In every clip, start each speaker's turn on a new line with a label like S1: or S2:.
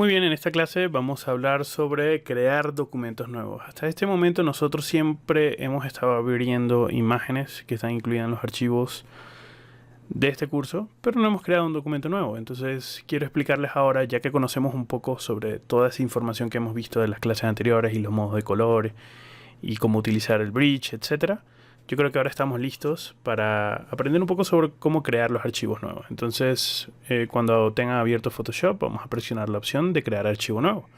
S1: Muy bien, en esta clase vamos a hablar sobre crear documentos nuevos. Hasta este momento nosotros siempre hemos estado abriendo imágenes que están incluidas en los archivos de este curso, pero no hemos creado un documento nuevo. Entonces quiero explicarles ahora, ya que conocemos un poco sobre toda esa información que hemos visto de las clases anteriores y los modos de color y cómo utilizar el bridge, etcétera. Yo creo que ahora estamos listos para aprender un poco sobre cómo crear los archivos nuevos. Entonces, cuando tengan abierto Photoshop, vamos a presionar la opción de crear archivo nuevo.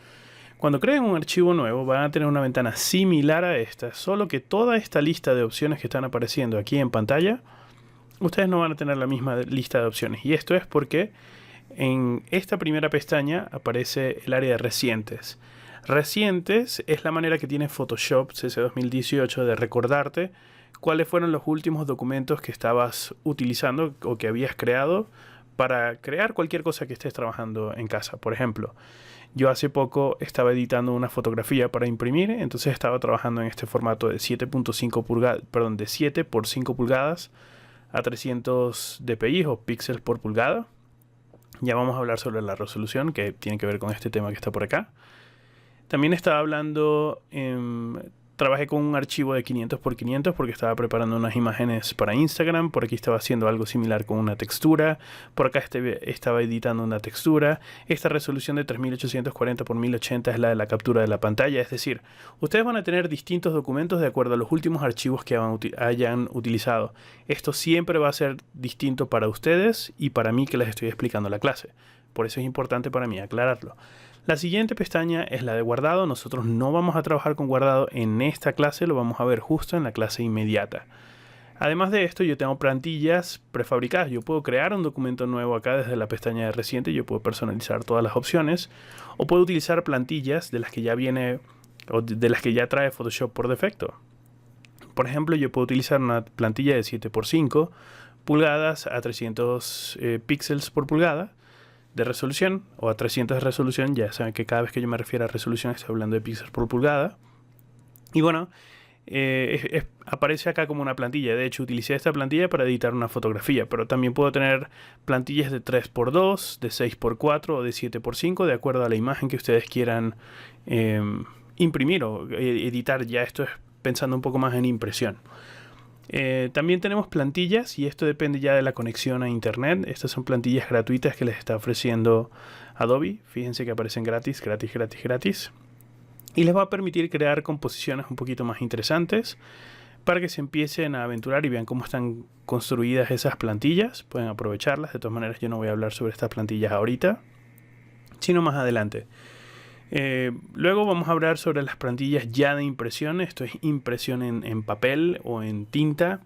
S1: Cuando creen un archivo nuevo, van a tener una ventana similar a esta, solo que toda esta lista de opciones que están apareciendo aquí en pantalla, ustedes no van a tener la misma lista de opciones. Y esto es porque en esta primera pestaña aparece el área de recientes. Recientes es la manera que tiene Photoshop CC 2018 de recordarte cuáles fueron los últimos documentos que estabas utilizando o que habías creado para crear cualquier cosa que estés trabajando en casa. Por ejemplo, yo hace poco estaba editando una fotografía para imprimir, entonces estaba trabajando en este formato de 7.5 pulgadas, perdón, de 7 por 5 pulgadas a 300 dpi o píxeles por pulgada. Ya vamos a hablar sobre la resolución, que tiene que ver con este tema que está por acá. También estaba hablando trabajé con un archivo de 500 por 500 porque estaba preparando unas imágenes para Instagram. Por aquí estaba haciendo algo similar con una textura. Por acá estaba editando una textura. Esta resolución de 3840 por 1080 es la de la captura de la pantalla. Es decir, ustedes van a tener distintos documentos de acuerdo a los últimos archivos que hayan utilizado. Esto siempre va a ser distinto para ustedes y para mí que les estoy explicando la clase. Por eso es importante para mí aclararlo. La siguiente pestaña es la de guardado. Nosotros no vamos a trabajar con guardado en esta clase, lo vamos a ver justo en la clase inmediata. Además de esto, yo tengo plantillas prefabricadas. Yo puedo crear un documento nuevo acá desde la pestaña de reciente. Yo puedo personalizar todas las opciones. O puedo utilizar plantillas de las que ya viene o de las que ya trae Photoshop por defecto. Por ejemplo, yo puedo utilizar una plantilla de 7 por 5 pulgadas a 300 píxeles por pulgada de resolución o a 300 de resolución. Ya saben que cada vez que yo me refiero a resolución estoy hablando de píxeles por pulgada. Y bueno, aparece acá como una plantilla. De hecho, utilicé esta plantilla para editar una fotografía, pero también puedo tener plantillas de 3x2, de 6x4 o de 7x5 de acuerdo a la imagen que ustedes quieran imprimir o editar. Ya esto es pensando un poco más en impresión. También tenemos plantillas y esto depende ya de la conexión a internet. Estas son plantillas gratuitas que les está ofreciendo Adobe. Fíjense que aparecen gratis. Y les va a permitir crear composiciones un poquito más interesantes para que se empiecen a aventurar y vean cómo están construidas esas plantillas. Pueden aprovecharlas. De todas maneras, yo no voy a hablar sobre estas plantillas ahorita, sino más adelante. Luego vamos a hablar sobre las plantillas ya de impresión. Esto es impresión en papel o en tinta,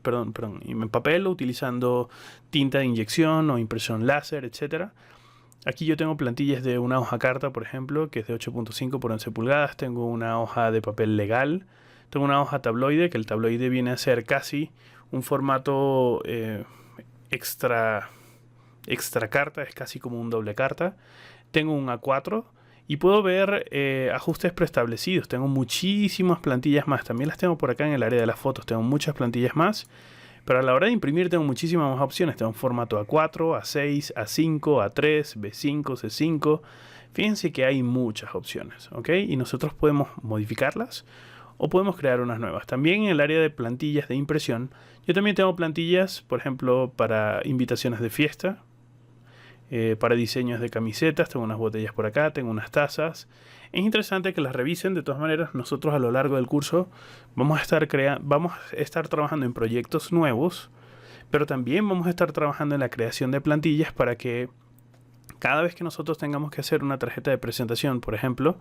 S1: en papel o utilizando tinta de inyección o impresión láser, etcétera. Aquí yo tengo plantillas de una hoja carta, por ejemplo, que es de 8.5 por 11 pulgadas. Tengo una hoja de papel legal. Tengo una hoja tabloide, que el tabloide viene a ser casi un formato extra carta, es casi como un doble carta. Tengo un A4. Y puedo ver ajustes preestablecidos. Tengo muchísimas plantillas más. También las tengo por acá en el área de las fotos. Tengo muchas plantillas más. Pero a la hora de imprimir tengo muchísimas más opciones. Tengo un formato A4, A6, A5, A3, B5, C5. Fíjense que hay muchas opciones, ¿ok? Y nosotros podemos modificarlas o podemos crear unas nuevas. También en el área de plantillas de impresión, yo también tengo plantillas, por ejemplo, para invitaciones de fiesta. Para diseños de camisetas, tengo unas botellas por acá, tengo unas tazas. Es interesante que las revisen. De todas maneras, nosotros a lo largo del curso vamos a estar trabajando en proyectos nuevos, pero también vamos a estar trabajando en la creación de plantillas para que cada vez que nosotros tengamos que hacer una tarjeta de presentación, por ejemplo,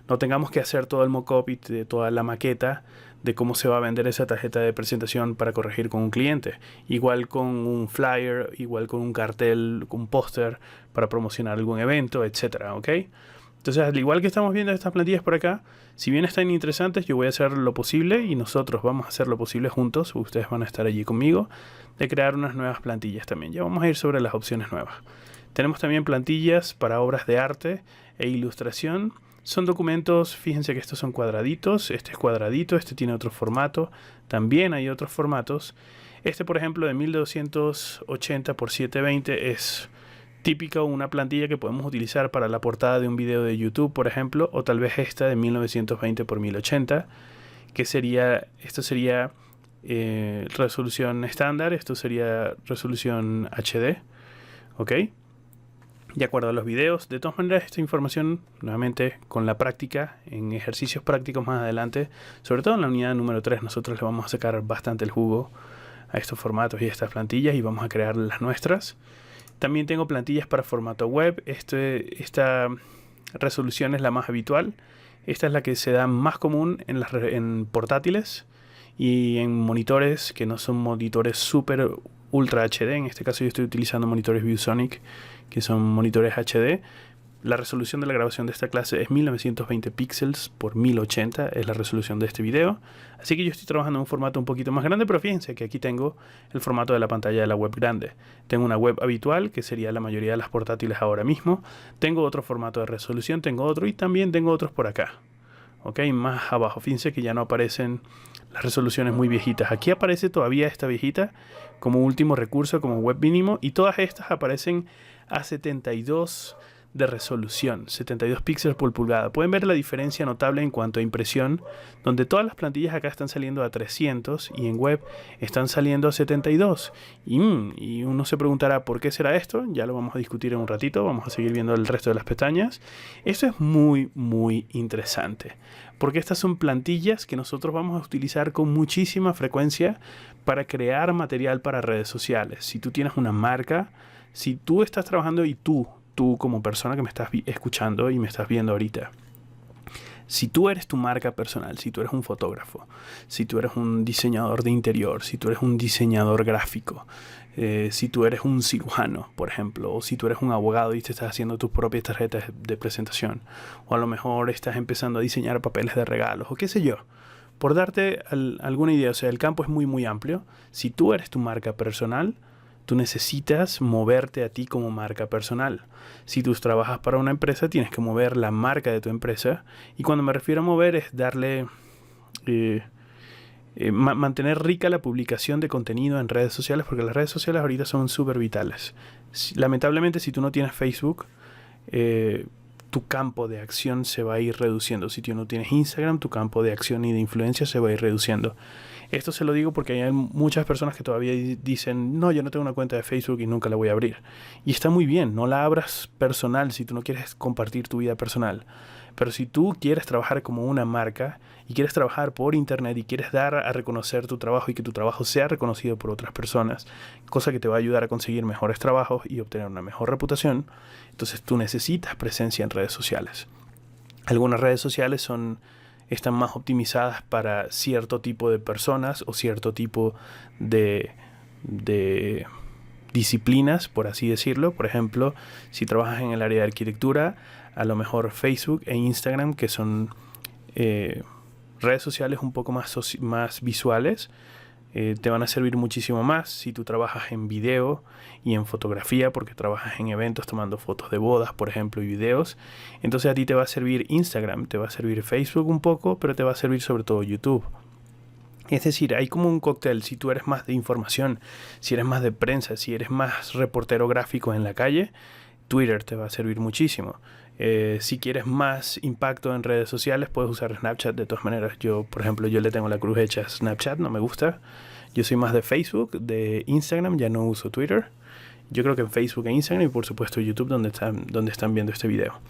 S1: no tengamos que hacer todo el mock-up y toda la maqueta de cómo se va a vender esa tarjeta de presentación para corregir con un cliente. Igual con un flyer, igual con un cartel, con un póster para promocionar algún evento, etcétera, ¿ok? Entonces, al igual que estamos viendo estas plantillas por acá, si bien están interesantes, yo voy a hacer lo posible y nosotros vamos a hacer lo posible juntos, ustedes van a estar allí conmigo, de crear unas nuevas plantillas también. Ya vamos a ir sobre las opciones nuevas. Tenemos también plantillas para obras de arte e ilustración. Son documentos, fíjense que estos son cuadraditos, este es cuadradito, este tiene otro formato, también hay otros formatos. Este, por ejemplo, de 1280 por 720 es típica, una plantilla que podemos utilizar para la portada de un video de YouTube, por ejemplo, o tal vez esta de 1920 por 1080, que sería, esto sería resolución estándar, esto sería resolución HD, ¿ok? De acuerdo a los videos. De todas maneras, esta información, nuevamente, con la práctica, en ejercicios prácticos más adelante, sobre todo en la unidad número 3, nosotros le vamos a sacar bastante el jugo a estos formatos y a estas plantillas y vamos a crear las nuestras. También tengo plantillas para formato web. Esta resolución es la más habitual. Esta es la que se da más común en portátiles y en monitores que no son monitores super ultra HD. En este caso yo estoy utilizando monitores ViewSonic, que son monitores HD. La resolución de la grabación de esta clase es 1920 píxeles por 1080, es la resolución de este video. Así que yo estoy trabajando en un formato un poquito más grande, pero fíjense que aquí tengo el formato de la pantalla de la web grande. Tengo una web habitual, que sería la mayoría de las portátiles ahora mismo. Tengo otro formato de resolución, tengo otro y también tengo otros por acá. Ok, más abajo, fíjense que ya no aparecen las resoluciones muy viejitas. Aquí aparece todavía esta viejita como último recurso, como web mínimo, y todas estas aparecen a 72 de resolución, 72 píxeles por pulgada. Pueden ver la diferencia notable en cuanto a impresión, donde todas las plantillas acá están saliendo a 300 y en web están saliendo a 72. Y uno se preguntará por qué será esto. Ya lo vamos a discutir en un ratito. Vamos a seguir viendo el resto de las pestañas. Esto es muy interesante, porque estas son plantillas que nosotros vamos a utilizar con muchísima frecuencia para crear material para redes sociales. Si tú tienes una marca, si tú estás trabajando y tú como persona que me estás escuchando y me estás viendo ahorita, si tú eres tu marca personal, si tú eres un fotógrafo, si tú eres un diseñador de interior, si tú eres un diseñador gráfico, si tú eres un cirujano, por ejemplo, o si tú eres un abogado y te estás haciendo tus propias tarjetas de presentación, o a lo mejor estás empezando a diseñar papeles de regalos, o qué sé yo, por darte alguna idea. O sea, el campo es muy amplio. Si tú eres tu marca personal, tú necesitas moverte a ti como marca personal. Si tú trabajas para una empresa, tienes que mover la marca de tu empresa. Y cuando me refiero a mover es darle... mantener rica la publicación de contenido en redes sociales, porque las redes sociales ahorita son súper vitales. Lamentablemente, si tú no tienes Facebook, tu campo de acción se va a ir reduciendo. Si tú no tienes Instagram, tu campo de acción y de influencia se va a ir reduciendo. Esto se lo digo porque hay muchas personas que todavía dicen, no, yo no tengo una cuenta de Facebook y nunca la voy a abrir. Y está muy bien, no la abras personal si tú no quieres compartir tu vida personal. Pero si tú quieres trabajar como una marca y quieres trabajar por internet y quieres dar a reconocer tu trabajo y que tu trabajo sea reconocido por otras personas, cosa que te va a ayudar a conseguir mejores trabajos y obtener una mejor reputación, entonces tú necesitas presencia en redes sociales. Algunas redes sociales están más optimizadas para cierto tipo de personas o cierto tipo de disciplinas, por así decirlo. Por ejemplo, si trabajas en el área de arquitectura, a lo mejor Facebook e Instagram, que son redes sociales un poco más visuales, te van a servir muchísimo más si tú trabajas en video y en fotografía, porque trabajas en eventos tomando fotos de bodas, por ejemplo, y videos. Entonces a ti te va a servir Instagram, te va a servir Facebook un poco, pero te va a servir sobre todo YouTube. Es decir, hay como un cóctel. Si tú eres más de información, si eres más de prensa, si eres más reportero gráfico en la calle, Twitter te va a servir muchísimo. Si quieres más impacto en redes sociales, puedes usar Snapchat. De todas maneras, por ejemplo, yo le tengo la cruz hecha a Snapchat, no me gusta. Yo soy más de Facebook, de Instagram, ya no uso Twitter. Yo creo que en Facebook e Instagram y por supuesto YouTube, donde están viendo este video.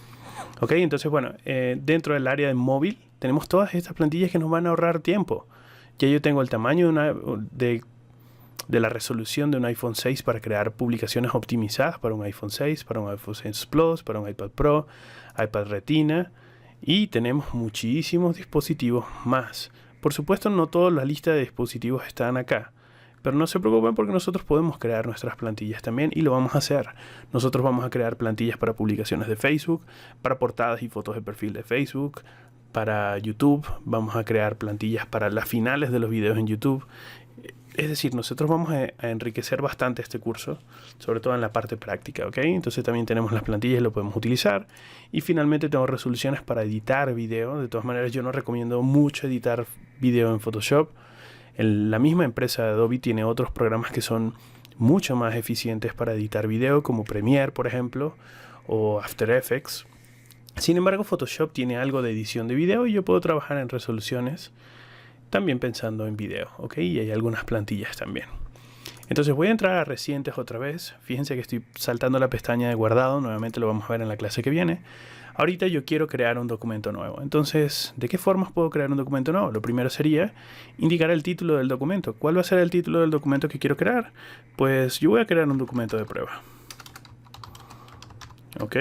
S1: Ok, entonces bueno, dentro del área de móvil tenemos todas estas plantillas que nos van a ahorrar tiempo. Ya yo tengo el tamaño de la resolución de un iPhone 6 para crear publicaciones optimizadas para un iPhone 6, para un iPhone 6 Plus, para un iPad Pro, iPad Retina, y tenemos muchísimos dispositivos más. Por supuesto, no toda la lista de dispositivos están acá, pero no se preocupen porque nosotros podemos crear nuestras plantillas también y lo vamos a hacer. Nosotros vamos a crear plantillas para publicaciones de Facebook, para portadas y fotos de perfil de Facebook, para YouTube, vamos a crear plantillas para las finales de los videos en YouTube. Es decir, nosotros vamos a enriquecer bastante este curso, sobre todo en la parte práctica, ¿ok? Entonces también tenemos las plantillas y lo podemos utilizar. Y finalmente tengo resoluciones para editar video. De todas maneras, yo no recomiendo mucho editar video en Photoshop. La misma empresa de Adobe tiene otros programas que son mucho más eficientes para editar video, como Premiere, por ejemplo, o After Effects. Sin embargo, Photoshop tiene algo de edición de video y yo puedo trabajar en resoluciones también pensando en video, ¿ok? Y hay algunas plantillas también. Entonces voy a entrar a recientes otra vez. Fíjense que estoy saltando la pestaña de guardado. Nuevamente lo vamos a ver en la clase que viene. Ahorita yo quiero crear un documento nuevo. Entonces, ¿de qué formas puedo crear un documento nuevo? Lo primero sería indicar el título del documento. ¿Cuál va a ser el título del documento que quiero crear? Pues yo voy a crear un documento de prueba. ¿Ok?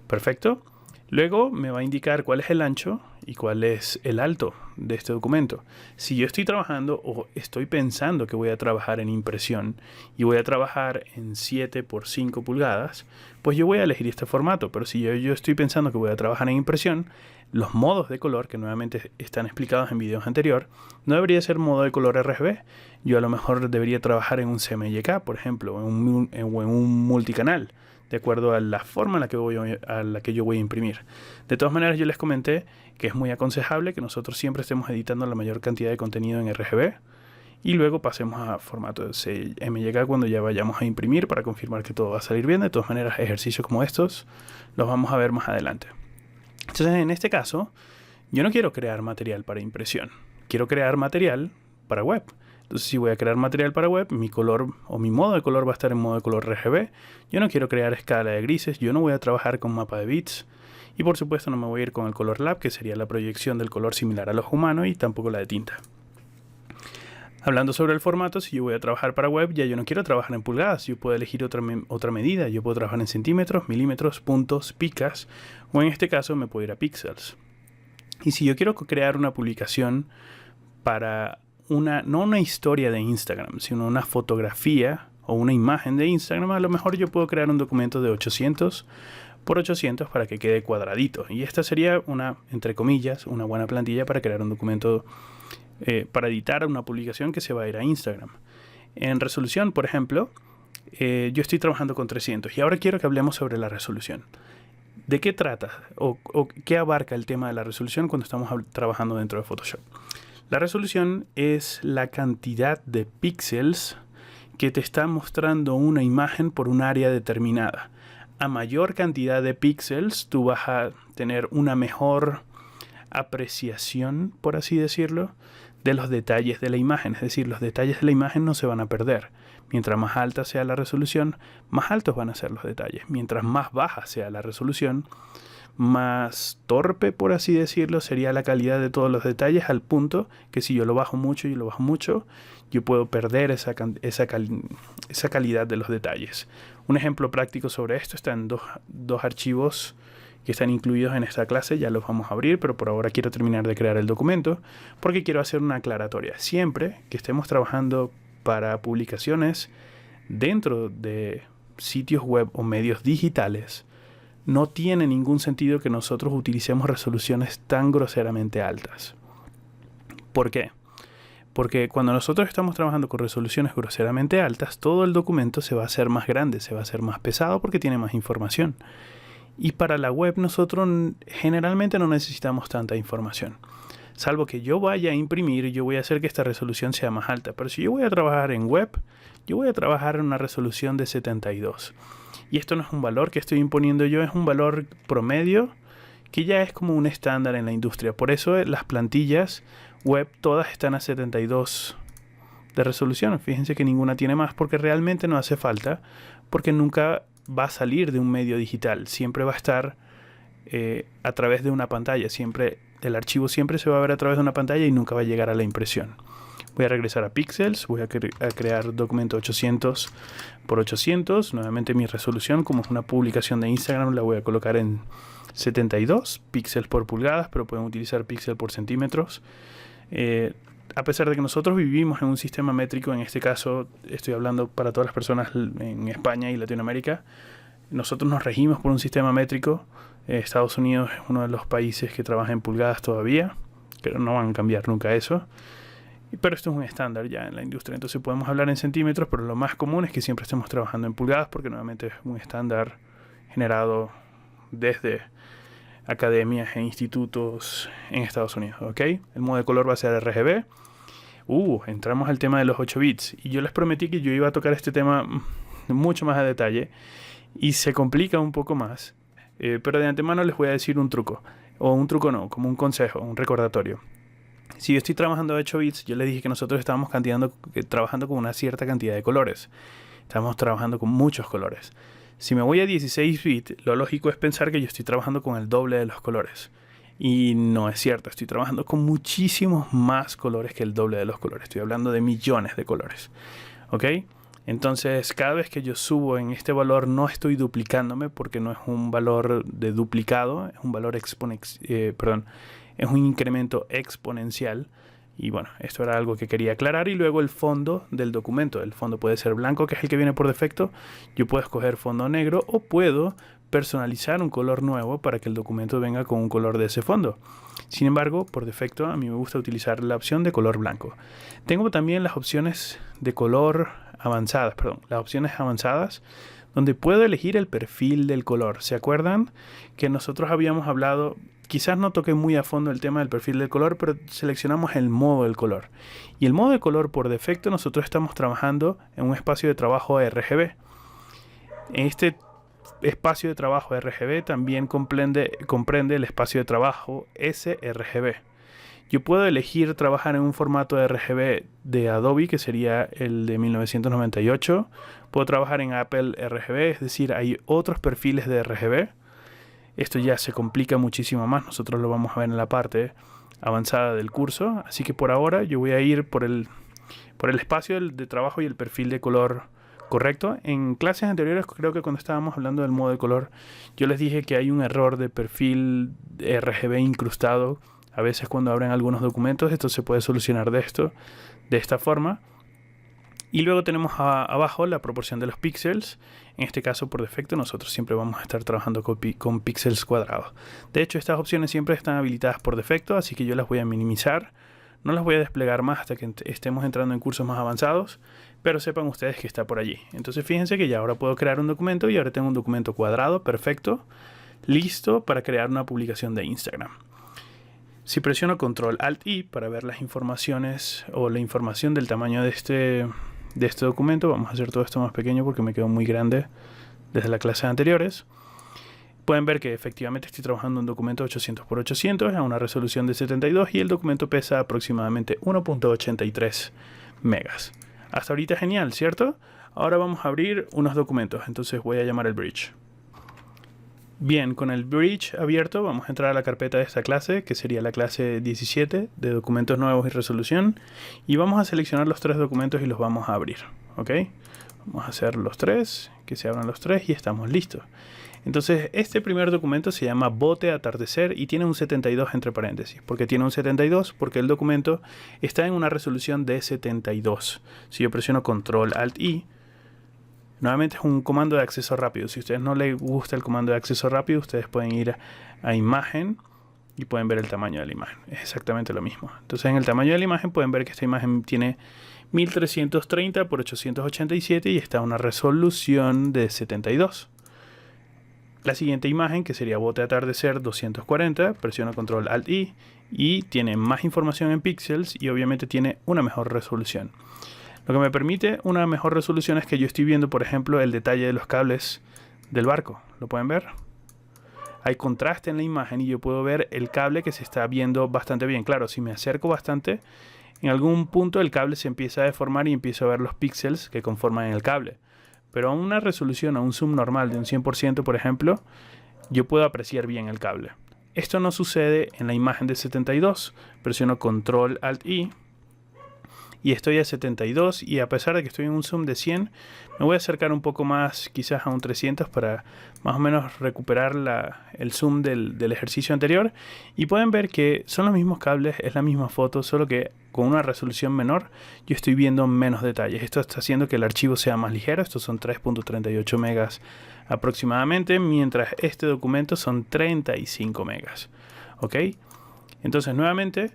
S1: Perfecto. Luego me va a indicar cuál es el ancho y cuál es el alto de este documento. Si yo estoy trabajando o estoy pensando que voy a trabajar en impresión y voy a trabajar en 7 por 5 pulgadas, pues yo voy a elegir este formato. Pero si yo estoy pensando que voy a trabajar en impresión, los modos de color, que nuevamente están explicados en videos anteriores, no debería ser modo de color RGB. Yo a lo mejor debería trabajar en un CMYK, por ejemplo, o en un multicanal, de acuerdo a la forma en la que yo voy a imprimir. De todas maneras, yo les comenté que es muy aconsejable que nosotros siempre estemos editando la mayor cantidad de contenido en RGB y luego pasemos a formato de CMYK cuando ya vayamos a imprimir para confirmar que todo va a salir bien. De todas maneras, ejercicios como estos los vamos a ver más adelante. Entonces, en este caso, yo no quiero crear material para impresión. Quiero crear material para web. Entonces, si voy a crear material para web, mi color o mi modo de color va a estar en modo de color RGB. Yo no quiero crear escala de grises, yo no voy a trabajar con mapa de bits. Y por supuesto no me voy a ir con el color lab, que sería la proyección del color similar al ojo humano, y tampoco la de tinta. Hablando sobre el formato, si yo voy a trabajar para web, ya yo no quiero trabajar en pulgadas. Yo puedo elegir otra medida. Yo puedo trabajar en centímetros, milímetros, puntos, picas, o en este caso me puedo ir a píxeles. Y si yo quiero crear una publicación para no una historia de Instagram, sino una fotografía o una imagen de Instagram, a lo mejor yo puedo crear un documento de 800 por 800 para que quede cuadradito. Y esta sería entre comillas, una buena plantilla para crear un documento, para editar una publicación que se va a ir a Instagram. En resolución, por ejemplo, yo estoy trabajando con 300 y ahora quiero que hablemos sobre la resolución. ¿De qué trata o qué abarca el tema de la resolución cuando estamos trabajando dentro de Photoshop? La resolución es la cantidad de píxeles que te está mostrando una imagen por un área determinada. A mayor cantidad de píxeles, tú vas a tener una mejor apreciación, por así decirlo, de los detalles de la imagen. Es decir, los detalles de la imagen no se van a perder. Mientras más alta sea la resolución, más altos van a ser los detalles. Mientras más baja sea la resolución, más torpe, por así decirlo, sería la calidad de todos los detalles, al punto que si yo lo bajo mucho, yo puedo perder esa calidad de los detalles. Un ejemplo práctico sobre esto está en dos archivos que están incluidos en esta clase. Ya los vamos a abrir, pero por ahora quiero terminar de crear el documento porque quiero hacer una aclaratoria. Siempre que estemos trabajando para publicaciones dentro de sitios web o medios digitales, no tiene ningún sentido que nosotros utilicemos resoluciones tan groseramente altas. ¿Por qué? Porque cuando nosotros estamos trabajando con resoluciones groseramente altas, todo el documento se va a hacer más grande, se va a hacer más pesado porque tiene más información. Y para la web nosotros generalmente no necesitamos tanta información. Salvo que yo vaya a imprimir, yo voy a hacer que esta resolución sea más alta. Pero si yo voy a trabajar en web, yo voy a trabajar en una resolución de 72. Y esto no es un valor que estoy imponiendo yo, es un valor promedio que ya es como un estándar en la industria. Por eso las plantillas web todas están a 72 de resolución. Fíjense que ninguna tiene más porque realmente no hace falta, porque nunca va a salir de un medio digital. Siempre va a estar a través de una pantalla. El archivo siempre se va a ver a través de una pantalla y nunca va a llegar a la impresión. Voy a regresar a Pixels, voy a crear documento 800 por 800. Nuevamente mi resolución, como es una publicación de Instagram, la voy a colocar en 72 píxeles por pulgadas, pero pueden utilizar píxeles por centímetros. A pesar de que nosotros vivimos en un sistema métrico, en este caso estoy hablando para todas las personas en España y Latinoamérica, nosotros nos regimos por un sistema métrico. Estados Unidos es uno de los países que trabaja en pulgadas todavía, pero no van a cambiar nunca eso. Pero esto es un estándar ya en la industria, entonces podemos hablar en centímetros, pero lo más común es que siempre estemos trabajando en pulgadas porque nuevamente es un estándar generado desde academias e institutos en Estados Unidos, ¿ok? El modo de color va a ser RGB. Entramos al tema de los 8 bits. Y yo les prometí que yo iba a tocar este tema mucho más a detalle. Y se complica un poco más. Pero de antemano les voy a decir un truco. O un truco no, como un consejo, un recordatorio. Si yo estoy trabajando a 8 bits, yo les dije que nosotros estábamos trabajando con una cierta cantidad de colores. Estamos trabajando con muchos colores. Si me voy a 16 bits, lo lógico es pensar que yo estoy trabajando con el doble de los colores. Y no es cierto, estoy trabajando con muchísimos más colores que el doble de los colores. Estoy hablando de millones de colores. ¿Ok? Entonces, cada vez que yo subo en este valor, no estoy duplicándome porque no es un valor de duplicado, es un valor es un incremento exponencial. Y bueno, esto era algo que quería aclarar. Y luego el fondo del documento. El fondo puede ser blanco, que es el que viene por defecto. Yo puedo escoger fondo negro o puedo personalizar un color nuevo para que el documento venga con un color de ese fondo. Sin embargo, por defecto, a mí me gusta utilizar la opción de color blanco. Tengo también las opciones de color avanzadas, las opciones avanzadas, donde puedo elegir el perfil del color. ¿Se acuerdan que nosotros habíamos hablado? Quizás no toqué muy a fondo el tema del perfil del color, pero seleccionamos el modo del color. Y el modo de color, por defecto, nosotros estamos trabajando en un espacio de trabajo RGB. Este espacio de trabajo RGB también comprende el espacio de trabajo sRGB. Yo puedo elegir trabajar en un formato RGB de Adobe, que sería el de 1998. Puedo trabajar en Apple RGB, es decir, hay otros perfiles de RGB. Esto ya se complica muchísimo más, nosotros lo vamos a ver en la parte avanzada del curso. Así que por ahora yo voy a ir por el espacio de trabajo y el perfil de color correcto. En clases anteriores, creo que cuando estábamos hablando del modo de color, yo les dije que hay un error de perfil RGB incrustado. A veces cuando abren algunos documentos, esto se puede solucionar de esta forma. Y luego tenemos abajo la proporción de los píxeles. En este caso, por defecto, nosotros siempre vamos a estar trabajando con píxeles cuadrados. De hecho, estas opciones siempre están habilitadas por defecto, así que yo las voy a minimizar. No las voy a desplegar más hasta que estemos entrando en cursos más avanzados, pero sepan ustedes que está por allí. Entonces fíjense que ya ahora puedo crear un documento y ahora tengo un documento cuadrado, perfecto, listo para crear una publicación de Instagram. Si presiono Control Alt I para ver las informaciones o la información del tamaño de este documento, vamos a hacer todo esto más pequeño porque me quedó muy grande desde las clases anteriores. Pueden ver que efectivamente estoy trabajando en un documento 800 por 800 a una resolución de 72 y el documento pesa aproximadamente 1.83 megas. Hasta ahorita genial, ¿cierto? Ahora vamos a abrir unos documentos, entonces voy a llamar el bridge. Bien, con el bridge abierto vamos a entrar a la carpeta de esta clase, que sería la clase 17 de documentos nuevos y resolución, y vamos a seleccionar los 3 documentos y los vamos a abrir, ¿ok? Vamos a hacer los 3, que se abran los 3 y estamos listos. Entonces, este primer documento se llama Bote Atardecer y tiene un 72 entre paréntesis. ¿Por qué tiene un 72? Porque el documento está en una resolución de 72. Si yo presiono Control Alt I, nuevamente es un comando de acceso rápido. Si a ustedes no les gusta el comando de acceso rápido, ustedes pueden ir a Imagen y pueden ver el tamaño de la imagen. Es exactamente lo mismo. Entonces, en el tamaño de la imagen pueden ver que esta imagen tiene 1330 por 887 y está a una resolución de 72. La siguiente imagen, que sería Bote Atardecer 240, presiono Control Alt I y tiene más información en píxeles y obviamente tiene una mejor resolución. Lo que me permite una mejor resolución es que yo estoy viendo, por ejemplo, el detalle de los cables del barco. ¿Lo pueden ver? Hay contraste en la imagen y yo puedo ver el cable que se está viendo bastante bien. Claro, si me acerco bastante, en algún punto el cable se empieza a deformar y empiezo a ver los píxeles que conforman el cable. Pero a una resolución, a un zoom normal de un 100%, por ejemplo, yo puedo apreciar bien el cable. Esto no sucede en la imagen de 72. Presiono Control Alt I y estoy a 72 y a pesar de que estoy en un zoom de 100, me voy a acercar un poco más, quizás a un 300 para más o menos recuperar el zoom del ejercicio anterior. Y pueden ver que son los mismos cables, es la misma foto, solo que con una resolución menor yo estoy viendo menos detalles. Esto está haciendo que el archivo sea más ligero. Estos son 3.38 megas aproximadamente, mientras este documento son 35 megas. ¿Ok? Entonces nuevamente,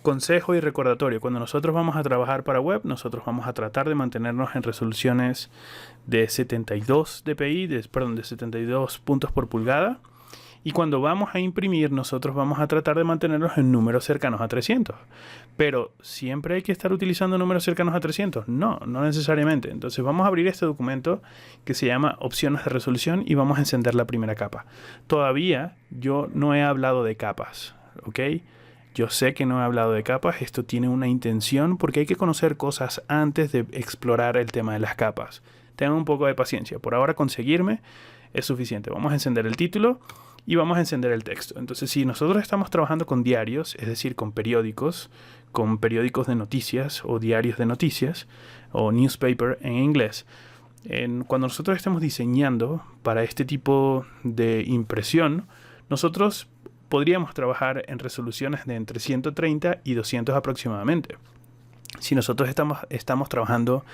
S1: consejo y recordatorio: cuando nosotros vamos a trabajar para web, nosotros vamos a tratar de mantenernos en resoluciones de 72 dpi, de 72 puntos por pulgada. Y cuando vamos a imprimir, nosotros vamos a tratar de mantenerlos en números cercanos a 300. Pero, ¿siempre hay que estar utilizando números cercanos a 300? No, no necesariamente. Entonces vamos a abrir este documento que se llama opciones de resolución y vamos a encender la primera capa. Todavía yo no he hablado de capas, ¿ok? Yo sé que no he hablado de capas, esto tiene una intención porque hay que conocer cosas antes de explorar el tema de las capas. Tengan un poco de paciencia. Por ahora conseguirme es suficiente. Vamos a encender el título y vamos a encender el texto. Entonces, si nosotros estamos trabajando con diarios, es decir, con periódicos de noticias o diarios de noticias o newspaper en inglés, cuando nosotros estemos diseñando para este tipo de impresión, nosotros podríamos trabajar en resoluciones de entre 130 y 200 aproximadamente. Si nosotros estamos trabajando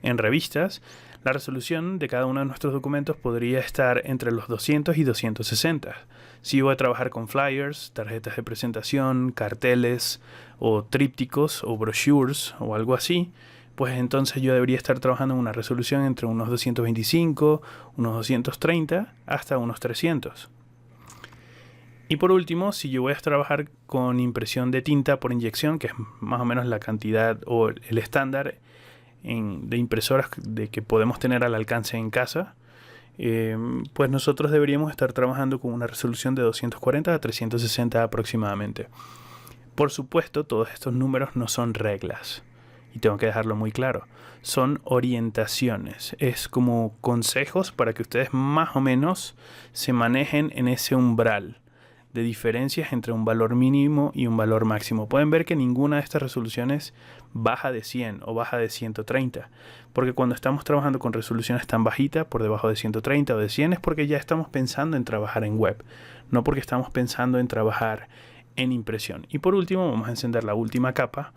S1: en revistas, la resolución de cada uno de nuestros documentos podría estar entre los 200 y 260. Si voy a trabajar con flyers, tarjetas de presentación, carteles o trípticos o brochures o algo así, pues entonces yo debería estar trabajando en una resolución entre unos 225, unos 230 hasta unos 300. Y por último, si yo voy a trabajar con impresión de tinta por inyección, que es más o menos la cantidad o el estándar de impresoras que podemos tener al alcance en casa, pues nosotros deberíamos estar trabajando con una resolución de 240 a 360 aproximadamente. Por supuesto, todos estos números no son reglas, y tengo que dejarlo muy claro. Son orientaciones, es como consejos para que ustedes más o menos se manejen en ese umbral de diferencias entre un valor mínimo y un valor máximo. Pueden ver que ninguna de estas resoluciones baja de 100 o baja de 130, porque cuando estamos trabajando con resoluciones tan bajitas, por debajo de 130 o de 100, es porque ya estamos pensando en trabajar en web, no porque estamos pensando en trabajar en impresión. Y por último, vamos a encender la última capa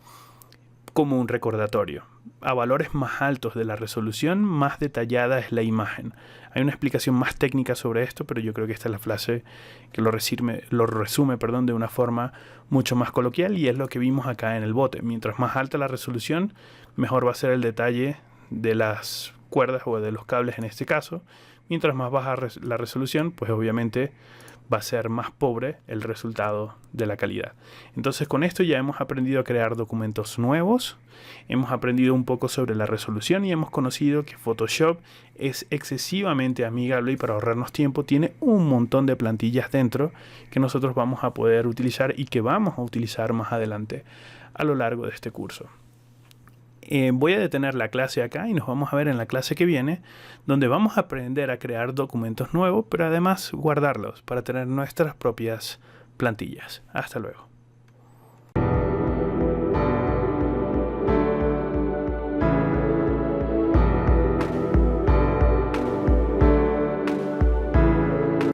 S1: como un recordatorio. A valores más altos de la resolución, más detallada es la imagen. Hay una explicación más técnica sobre esto, pero yo creo que esta es la frase que lo resume, de una forma mucho más coloquial, y es lo que vimos acá en el bote. Mientras más alta la resolución, mejor va a ser el detalle de las cuerdas o de los cables en este caso. Mientras más baja la resolución, pues obviamente va a ser más pobre el resultado de la calidad. Entonces, con esto ya hemos aprendido a crear documentos nuevos, hemos aprendido un poco sobre la resolución y hemos conocido que Photoshop es excesivamente amigable y para ahorrarnos tiempo tiene un montón de plantillas dentro que nosotros vamos a poder utilizar y que vamos a utilizar más adelante a lo largo de este curso. Voy a detener la clase acá y nos vamos a ver en la clase que viene, donde vamos a aprender a crear documentos nuevos, pero además guardarlos para tener nuestras propias plantillas. Hasta luego.